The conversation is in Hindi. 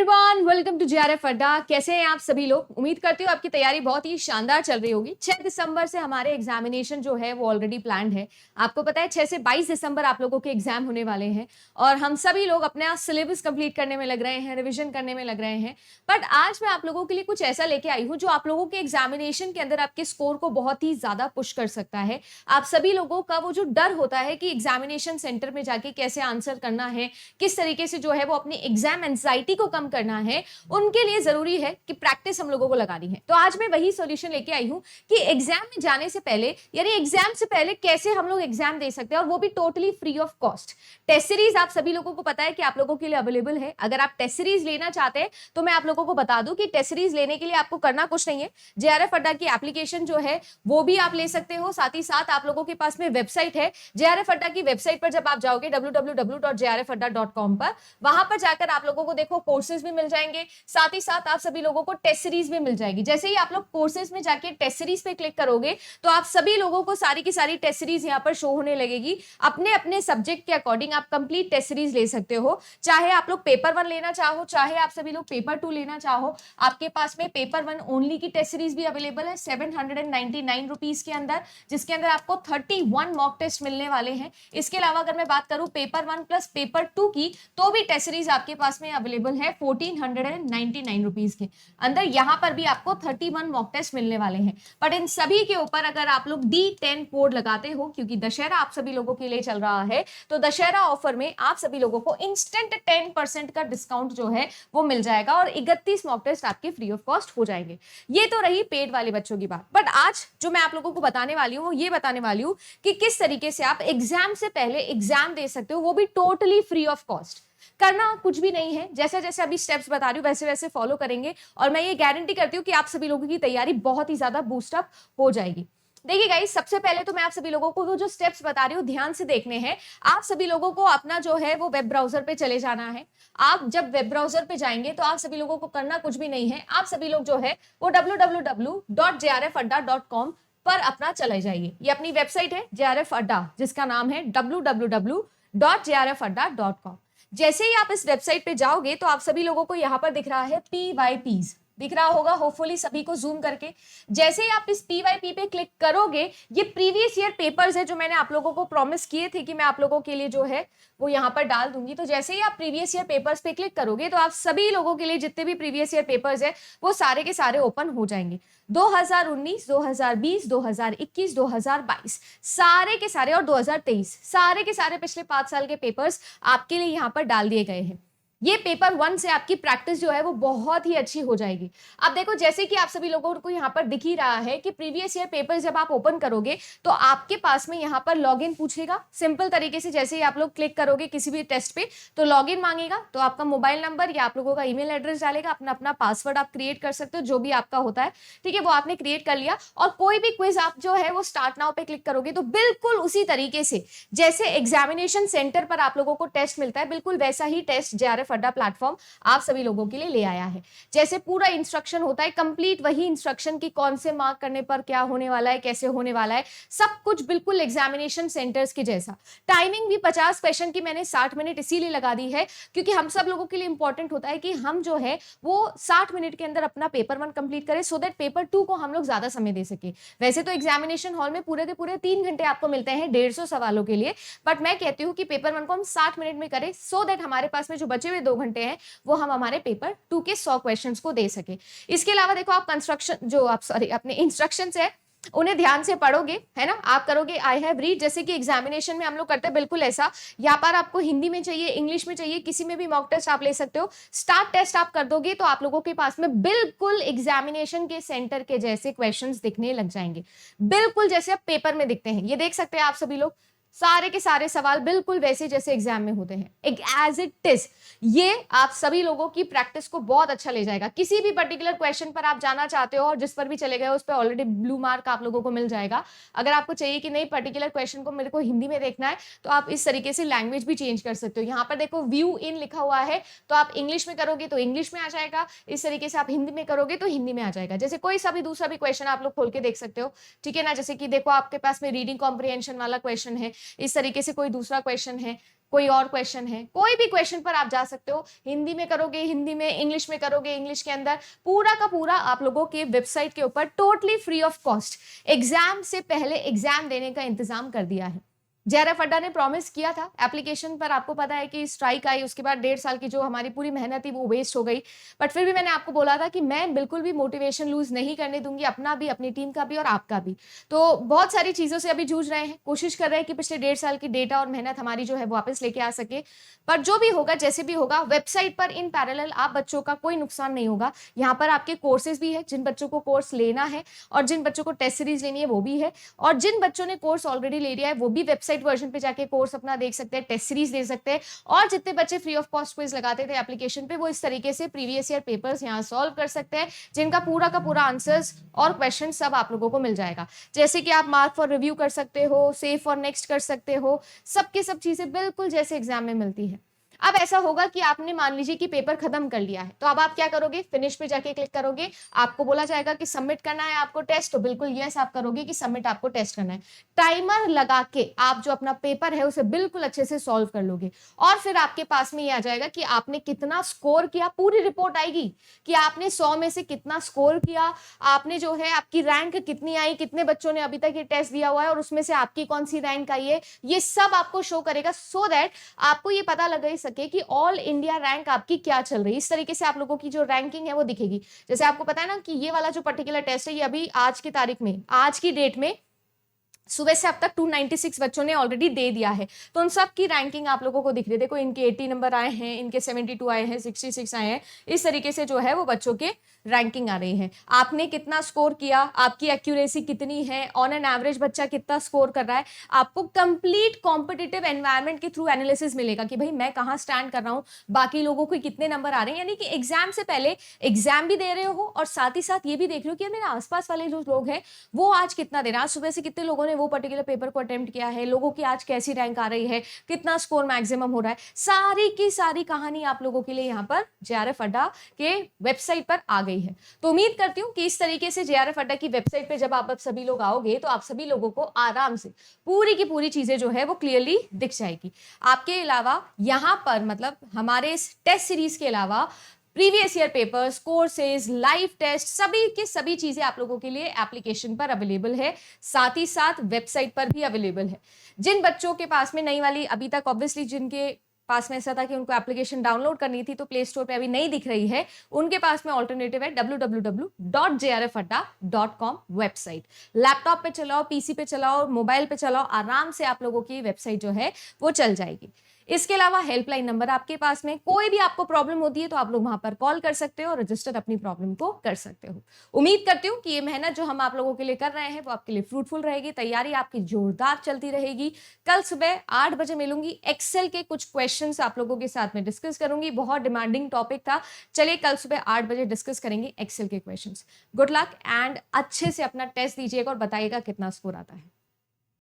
एवरीवन, वेलकम टू जेआरएफ अड्डा। कैसे हैं आप सभी लोग? उम्मीद करती हूँ आपकी तैयारी बहुत ही शानदार चल रही होगी। 6 दिसंबर से हमारे एग्जामिनेशन जो है वो ऑलरेडी प्लान्ड है। आपको पता है 6 से 22 दिसंबर आप लोगों के एग्जाम होने वाले हैं और हम सभी लोग अपना सिलेबस कंप्लीट करने में लग रहे हैं, रिविजन करने में लग रहे हैं। बट आज मैं आप लोगों के लिए कुछ ऐसा लेके आई हूँ जो आप लोगों के एग्जामिनेशन के अंदर आपके स्कोर को बहुत ही ज्यादा पुश कर सकता है। आप सभी लोगों का वो जो डर होता है कि एग्जामिनेशन सेंटर में जाके कैसे आंसर करना है, किस तरीके से जो है वो अपनी एग्जाम एंजाइटी को कम करना है, उनके लिए जरूरी है कि प्रैक्टिस हम लोगों को लगानी है। तो आज मैं वही सॉल्यूशन लेके आई हूं कि एग्जाम में जाने से पहले यानी एग्जाम से पहले कैसे हम लोग एग्जाम दे सकते हैं और वो भी totally free of cost. Test series आप सभी लोगों को पता है कि आप लोगों के लिए अवेलेबल है। अगर आप टेस्ट सीरीज लेना चाहते हैं तो मैं आप लोगों को बता दूं कि टेस्ट सीरीज लेने के लिए आपको करना कुछ नहीं है। जेआरएफ अड्डा की एप्लीकेशन जो है वो भी आप ले सकते हो। साथ ही साथ आप लोगों के पास में वेबसाइट है। जेआरएफ अड्डा की वेबसाइट पर जब आप जाओगे www.jrfadda.com पर, वहां पर जाकर आप लोगों को देखो कोर्सेज भी मिल जाएंगे। साथ ही साथ आप सभी लोगों को टेस्ट सीरीज भी मिल जाएगी। जैसे ही आप लोग कोर्सेज में जाके टेस्ट सीरीज पे क्लिक करोगे तो आप सभी लोगों को सारी की सारी टेस्ट सीरीज यहाँ पर शो होने लगेगी। अपने अपने सब्जेक्ट के अकॉर्डिंग आप कंप्लीट टेस्ट सीरीज ले सकते हो। चाहे आप लोग पेपर 1 लेना चाहो, चाहे आप सभी लोग पेपर 2 लेना चाहो, आपके पास में पेपर 1 ओनली की टेस्ट सीरीज भी अवेलेबल है 799 रुपीज के अंदर, जिसके अंदर आपको 31 मॉक टेस्ट मिलने वाले हैं। इसके अलावा अगर मैं बात करूं पेपर 1 प्लस पेपर 2 की, तो भी टेस्ट सीरीज आपके पास में अवेलेबल है 1499 रुपीज के अंदर। यहां पर भी आपको 31 मॉक टेस्ट मिलने वाले हैं। बट इन सभी के ऊपर अगर आप लोग D10 कोड लगाते हो, क्योंकि दशहरा आप सभी लोगों के लिए चल रहा है, तो दशहरा ऑफर में आप सभी लोगों को इंस्टेंट 10% का डिस्काउंट जो है वो मिल जाएगा और 31 मॉक टेस्ट आपके फ्री ऑफ कॉस्ट हो जाएंगे। ये तो रही पेड वाले बच्चों की बात। बट आज जो मैं आप लोगों को बताने वाली हूँ वो ये बताने वाली हूँ कि किस तरीके से आप एग्जाम से पहले एग्जाम दे सकते हो, वो भी टोटली फ्री ऑफ कॉस्ट। करना कुछ भी नहीं है, जैसे जैसे अभी स्टेप्स बता रही हूँ वैसे वैसे फॉलो करेंगे और मैं ये गारंटी करती हूँ कि आप सभी लोगों की तैयारी बहुत ही ज्यादा बूस्टअप हो जाएगी। देखिए गाइस, सबसे पहले तो मैं आप सभी लोगों को वो जो स्टेप्स बता रही हूँ ध्यान से देखने हैं। आप सभी लोगों को अपना जो है वो वेब ब्राउजर पे चले जाना है। आप जब वेब ब्राउजर पे जाएंगे तो आप सभी लोगों को करना कुछ भी नहीं है। आप सभी लोग जो है वो www.jrfadda.com पर अपना चले जाइए। ये अपनी वेबसाइट है जेआरएफ अड्डा, जिसका नाम है www.jrfadda.com। जैसे ही आप इस वेबसाइट पे जाओगे तो आप सभी लोगों को यहाँ पर दिख रहा है PYPs, दिख रहा होगा होपफुली सभी को जूम करके। जैसे ही आप इस PYP पे क्लिक करोगे, ये प्रीवियस ईयर पेपर्स है जो मैंने आप लोगों को प्रॉमिस किए थे कि मैं आप लोगों के लिए जो है वो यहाँ पर डाल दूंगी। तो जैसे ही आप प्रीवियस ईयर पेपर्स पे क्लिक करोगे तो आप सभी लोगों के लिए जितने भी प्रीवियस ईयर पेपर्स है वो सारे के सारे ओपन हो जाएंगे। 2019, 2020, 2021, 2022 सारे के सारे और 2023 सारे के सारे पिछले 5 साल के पेपर्स आपके लिए यहाँ पर डाल दिए गए हैं। ये पेपर 1 से आपकी प्रैक्टिस जो है वो बहुत ही अच्छी हो जाएगी। अब देखो, जैसे कि आप सभी लोगों को यहाँ पर दिख ही रहा है कि प्रीवियस ईयर पेपर जब आप ओपन करोगे तो आपके पास में यहाँ पर लॉगिन पूछेगा। सिंपल तरीके से जैसे ही आप लोग क्लिक करोगे किसी भी टेस्ट पे तो लॉगिन मांगेगा, तो आपका मोबाइल नंबर या आप लोगों का ईमेल एड्रेस डालेगा, अपना अपना पासवर्ड आप क्रिएट कर सकते हो जो भी आपका होता है, ठीक है, वो आपने क्रिएट कर लिया। और कोई भी क्विज आप जो है वो स्टार्ट नाउ पे क्लिक करोगे तो बिल्कुल उसी तरीके से जैसे एग्जामिनेशन सेंटर पर आप लोगों को टेस्ट मिलता है, बिल्कुल वैसा ही टेस्ट जेआरएफ अड्डा प्लेटफॉर्म आप सभी लोगों के लिए ले आया है। जैसे पूरा इंस्ट्रक्शन होता है, कंप्लीट वही इंस्ट्रक्शन की कौन से मार्क करने पर क्या होने वाला है, कैसे होने वाला है, सब कुछ बिल्कुल एग्जामिनेशन सेंटर्स के जैसा। टाइमिंग भी 50 क्वेश्चन की मैंने 60 मिनट इसीलिए लगा दी है क्योंकि हम सब लोगों के लिए इंपॉर्टेंट होता है कि हम जो है वो 60 मिनट के अंदर अपना पेपर 1 कंप्लीट करें, सो दैट पेपर 2 को हम लोग ज्यादा समय दे सके। वैसे तो एग्जामिनेशन हॉल में पूरे के पूरे 3 घंटे आपको मिलते हैं 150 सवालों के लिए, बट मैं कहती हूँ कि पेपर 1 को हम 60 मिनट में करें, सो दैट हमारे पास में जो बचे हुए 2 घंटे हैं वो हम हमारे पेपर 2 के 100 क्वेश्चंस को दे सके। इसके अलावा देखो, आप अपने इंस्ट्रक्शंस है उन्हें ध्यान से पढ़ोगे, है ना, आप करोगे आई हैव रीड, जैसे कि एग्जामिनेशन में हम लोग करते हैं बिल्कुल ऐसा। यहाँ पर आपको हिंदी में चाहिए, इंग्लिश में चाहिए, किसी में भी मॉक टेस्ट आप ले सकते हो। स्टार्ट टेस्ट आप कर दोगे तो आप लोगों के पास में बिल्कुल एग्जामिनेशन के सेंटर के जैसे क्वेश्चंस दिखने लग जाएंगे, बिल्कुल जैसे आप पेपर में दिखते हैं। ये देख सकते हैं आप सभी लोग, सारे के सारे सवाल बिल्कुल वैसे जैसे एग्जाम में होते हैं, एज इट इज। ये आप सभी लोगों की प्रैक्टिस को बहुत अच्छा ले जाएगा। किसी भी पर्टिकुलर क्वेश्चन पर आप जाना चाहते हो और जिस पर भी चले गए उस पर ऑलरेडी ब्लू मार्क आप लोगों को मिल जाएगा। अगर आपको चाहिए कि नहीं पर्टिकुलर क्वेश्चन को मेरे को हिंदी में देखना है तो आप इस तरीके से लैंग्वेज भी चेंज कर सकते हो। यहाँ पर देखो व्यू इन लिखा हुआ है, तो आप इंग्लिश में करोगे तो इंग्लिश में आ जाएगा, इस तरीके से आप हिंदी में करोगे तो हिंदी में आ जाएगा। जैसे कोई सा भी दूसरा भी क्वेश्चन आप लोग खोल के देख सकते हो, ठीक है ना। जैसे कि देखो आपके पास में रीडिंग कॉम्प्रिहेंशन वाला क्वेश्चन है, इस तरीके से कोई दूसरा क्वेश्चन है, कोई और क्वेश्चन है, कोई भी क्वेश्चन पर आप जा सकते हो। हिंदी में करोगे हिंदी में, इंग्लिश में करोगे इंग्लिश के अंदर, पूरा का पूरा आप लोगों के वेबसाइट के ऊपर totally free of cost exam से पहले एग्जाम देने का इंतजाम कर दिया है। जेआरएफ अड्डा ने प्रॉमिस किया था एप्लीकेशन पर, आपको पता है कि स्ट्राइक आई, उसके बाद 1.5 साल की जो हमारी पूरी मेहनत थी वो वेस्ट हो गई, बट फिर भी मैंने आपको बोला था कि मैं बिल्कुल भी मोटिवेशन लूज नहीं करने दूंगी, अपना भी, अपनी टीम का भी और आपका भी। तो बहुत सारी चीजों से अभी जूझ रहे हैं, कोशिश कर रहे हैं कि पिछले 1.5 साल की डेटा और मेहनत हमारी जो है वापस लेके आ सके। पर जो भी होगा, जैसे भी होगा, वेबसाइट पर इन पैरेलल आप बच्चों का कोई नुकसान नहीं होगा। यहाँ पर आपके कोर्सेज भी है, जिन बच्चों को कोर्स लेना है और जिन बच्चों को टेस्ट सीरीज लेनी है वो भी है, और जिन बच्चों ने कोर्स ऑलरेडी ले लिया है वो भी वेबसाइट वर्जन पे जाके कोर्स अपना देख सकते हैं, टेस्ट सीरीज दे सकते हैं। और जितने बच्चे फ्री ऑफ कॉस्ट क्विज लगाते थे एप्लीकेशन पे, वो इस तरीके से प्रीवियस ईयर पेपर्स यहाँ सॉल्व कर सकते हैं, जिनका पूरा का पूरा आंसर्स और क्वेश्चन सब आप लोगों को मिल जाएगा। जैसे कि आप मार्क फॉर रिव्यू कर सकते हो, सेव फॉर नेक्स्ट कर सकते हो, सबके सब चीजें बिल्कुल जैसे एग्जाम में मिलती है। अब ऐसा होगा कि आपने मान लीजिए कि पेपर खत्म कर लिया है, तो अब आप क्या करोगे, फिनिश पे जाके क्लिक करोगे, आपको बोला जाएगा कि सबमिट करना है आपको टेस्ट, तो बिल्कुल यस आप करोगे कि सबमिट आपको टेस्ट करना है। टाइमर लगा के आप जो अपना पेपर है उसे बिल्कुल अच्छे से सॉल्व कर लोगे, और फिर आपके पास में ये आ जाएगा कि आपने कितना स्कोर किया, पूरी रिपोर्ट आएगी कि आपने 100 में से कितना स्कोर किया, आपने जो है आपकी रैंक कितनी आई, कितने बच्चों ने अभी तक ये टेस्ट दिया हुआ है और उसमें से आपकी कौन सी रैंक आई है, ये सब आपको शो करेगा, सो दैट आपको ये पता लग सके कि ऑल इंडिया रैंक आपकी क्या चल रही है। इस तरीके से आप लोगों की जो रैंकिंग है वो दिखेगी। जैसे आपको पता है ना कि ये वाला जो पर्टिकुलर टेस्ट है, ये अभी आज की तारीख में, आज की डेट में सुबह से अब तक 296 बच्चों ने ऑलरेडी दे दिया है, तो उन सब की रैंकिंग आप लोगों को दिख रही है। देखो, इनके 80 नंबर आए हैं, इनके 72 आए हैं, 66 आए हैं, इस तरीके से जो है वो बच्चों के रैंकिंग आ रही है। आपने कितना स्कोर किया, आपकी एक्यूरेसी कितनी है, ऑन एन एवरेज बच्चा कितना स्कोर कर रहा है, आपको कंप्लीट कॉम्पिटिटिव एनवायरनमेंट के थ्रू एनालिसिस मिलेगा कि भाई मैं कहाँ स्टैंड कर रहा हूँ, बाकी लोगों को कितने नंबर आ रहे हैं। यानी कि एग्जाम से पहले एग्जाम भी दे रहे हो और साथ ही साथ ये भी देख रहे हो कि मेरे आसपास वाले जो लोग हैं वो आज कितना दे रहे हैं, आज सुबह से कितने लोगों ने वो पर्टिकुलर पेपर को अटेम्प्ट किया है, लोगों की आज कैसी रैंक आ रही है, कितना स्कोर मैक्सिमम हो रहा है, सारी की सारी कहानी आप लोगों के लिए यहाँ पर जेआरएफ अड्डा के वेबसाइट पर आ गई है। तो उम्मीद करती हूँ कि इस तरीके से जेआरएफ अड्डा की वेबसाइट पे जब आप सभी लोग आओगे तो आप सभी लोगों को आराम से पूरी की पूरी चीजें जो है वो क्लियरली दिख जाएगी। आपके अलावा यहाँ पर मतलब हमारे इस टेस्ट सीरीज के अलावा previous year papers, courses, live test, सभी की सभी चीजें आप लोगों के लिए एप्लीकेशन पर अवेलेबल है, साथ ही साथ वेबसाइट पर भी अवेलेबल है। जिन बच्चों के पास में नई वाली अभी तक ऑब्वियसली जिनके पास में ऐसा था कि उनको एप्लीकेशन डाउनलोड करनी थी तो प्ले स्टोर पे अभी नहीं दिख रही है, उनके पास में ऑल्टरनेटिव है www.jrfadda.com वेबसाइट। लैपटॉप पे चलाओ, पीसी पे चलाओ, मोबाइल पे चलाओ, आराम से आप लोगों की वेबसाइट जो है वो चल जाएगी। इसके अलावा हेल्पलाइन नंबर आपके पास में, कोई भी आपको प्रॉब्लम होती है तो आप लोग वहां पर कॉल कर सकते हो और रजिस्टर अपनी प्रॉब्लम को कर सकते हो। उम्मीद करती हूँ कि ये मेहनत जो हम आप लोगों के लिए कर रहे हैं वो आपके लिए फ्रूटफुल रहेगी, तैयारी आपकी जोरदार चलती रहेगी। कल सुबह 8 बजे मिलूंगी, एक्सेल के कुछ क्वेश्चंस आप लोगों के साथ में डिस्कस करूंगी, बहुत डिमांडिंग टॉपिक था। चलिए कल सुबह 8 बजे डिस्कस करेंगे एक्सेल के क्वेश्चंस। गुड लक एंड अच्छे से अपना टेस्ट दीजिएगा और बताइएगा कितना स्कोर आता है।